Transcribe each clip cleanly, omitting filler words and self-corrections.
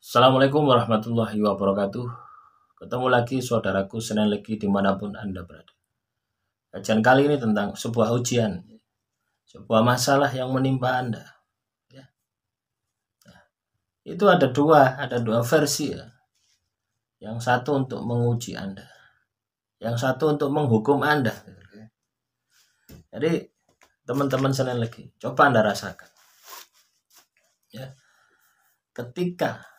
Assalamualaikum warahmatullahi wabarakatuh. Ketemu lagi saudaraku Senin Legi dimanapun Anda berada. Kajian kali ini tentang sebuah ujian, sebuah masalah yang menimpa Anda. Ya. Itu ada dua versi ya. Yang satu untuk menguji Anda, yang satu untuk menghukum Anda. Jadi teman-teman Senin Legi, coba Anda rasakan. Ya. Ketika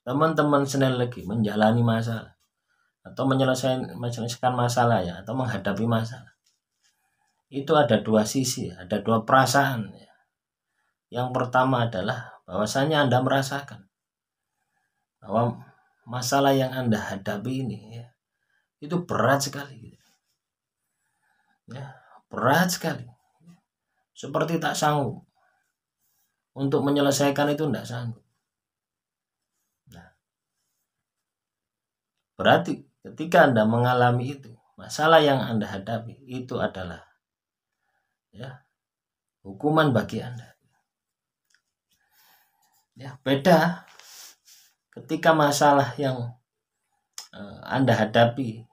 teman-teman Senin Legi menjalani masalah atau menyelesaikan masalah ya, atau menghadapi masalah, itu ada dua sisi, ada dua perasaan ya. Yang pertama adalah bahwasanya Anda merasakan bahwa masalah yang Anda hadapi ini ya, itu berat sekali ya, berat sekali, seperti tak sanggup untuk menyelesaikan itu, tidak sanggup. Nah, berarti ketika Anda mengalami itu, masalah yang Anda hadapi itu adalah ya, hukuman bagi Anda. Ya, beda ketika masalah yang Anda hadapi,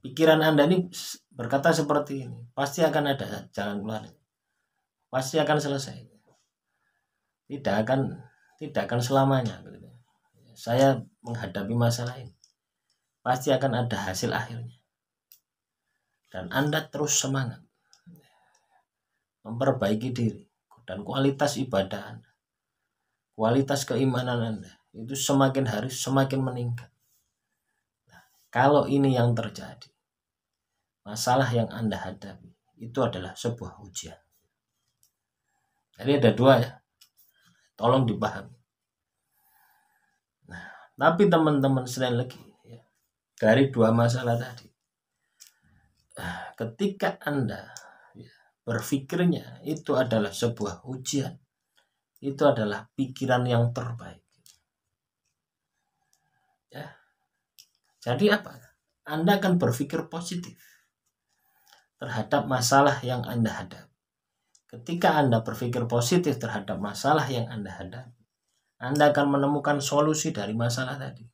pikiran Anda ini berkata seperti ini, pasti akan ada jalan keluar, pasti akan selesai, tidak akan selamanya. Saya menghadapi masalah ini, pasti akan ada hasil akhirnya, dan Anda terus semangat memperbaiki diri, dan kualitas ibadah Anda, kualitas keimanan Anda itu semakin hari semakin meningkat. Nah, kalau ini yang terjadi, masalah yang Anda hadapi itu adalah sebuah ujian. Jadi ada dua ya, tolong dipahami. Nah, tapi teman-teman Senin Legi ya, dari dua masalah tadi, ketika Anda ya, berpikirnya itu adalah sebuah ujian, itu adalah pikiran yang terbaik ya. Jadi apa? Anda akan berpikir positif terhadap masalah yang Anda hadapi. Ketika Anda berpikir positif terhadap masalah yang Anda hadapi, Anda akan menemukan solusi dari masalah tadi.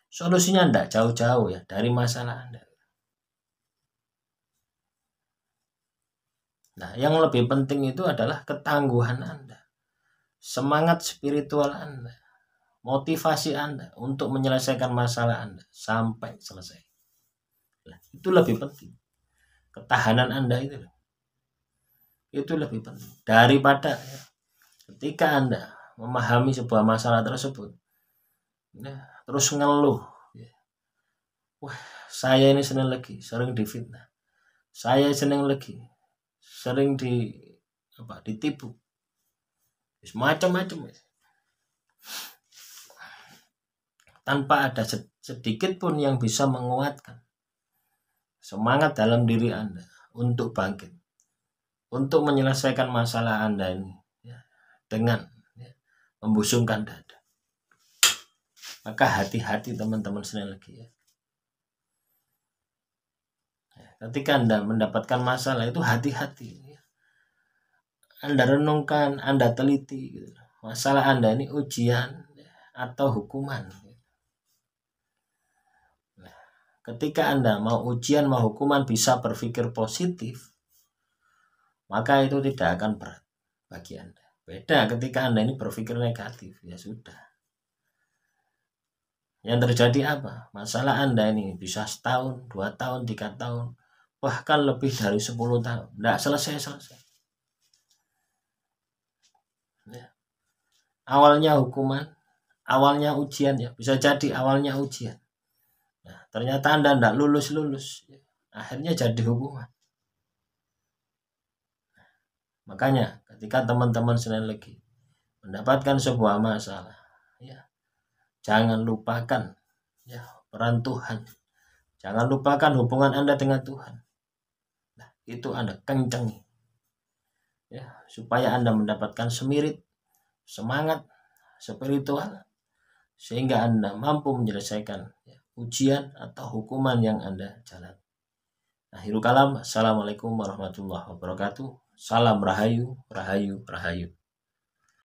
Solusinya tidak jauh-jauh ya dari masalah Anda. Nah, yang lebih penting itu adalah ketangguhan Anda, semangat spiritual Anda, motivasi Anda untuk menyelesaikan masalah Anda sampai selesai. Nah, itu lebih penting. Ketahanan Anda itu lebih penting daripada ya, ketika Anda memahami sebuah masalah tersebut ya, terus ngeluh ya, wah saya ini Senin Legi sering difitnah, saya Senin Legi sering ditipu, macam-macam, tanpa ada sedikit pun yang bisa menguatkan semangat dalam diri Anda untuk bangkit, untuk menyelesaikan masalah Anda ini ya, dengan ya, membusungkan dada. Maka hati-hati teman-teman Senin Legi ya. Ketika Anda mendapatkan masalah itu hati-hati ya. Anda renungkan, Anda teliti gitu. Masalah Anda ini ujian ya, atau hukuman. Nah, ketika Anda mau ujian, mau hukuman, bisa berpikir positif, maka itu tidak akan berat bagi Anda. Beda ketika Anda ini berpikir negatif, ya sudah. Yang terjadi apa? Masalah Anda ini bisa setahun, 2 tahun, 3 tahun, bahkan lebih dari 10 tahun. Tidak selesai-selesai. Ya. Awalnya hukuman, awalnya ujian ya. Bisa jadi awalnya ujian. Nah, ternyata Anda tidak lulus. Ya. Akhirnya jadi hukuman. Makanya ketika teman-teman Senin Legi mendapatkan sebuah masalah, ya, jangan lupakan ya peran Tuhan. Jangan lupakan hubungan Anda dengan Tuhan. Nah, itu Anda kencengi ya, supaya Anda mendapatkan semangat spiritual, sehingga Anda mampu menyelesaikan ya, ujian atau hukuman yang Anda jalani. Akhirul kalam, assalamualaikum warahmatullahi wabarakatuh. Salam rahayu, rahayu, rahayu.